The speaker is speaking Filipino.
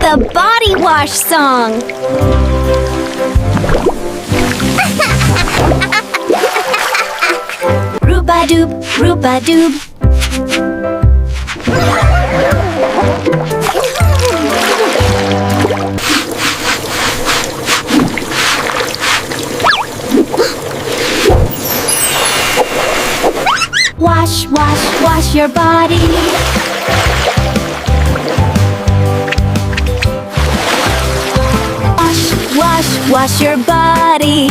the body wash song. Roopa-doop, roopa-doop. Wash, wash, wash your body. Wash, wash, wash your body.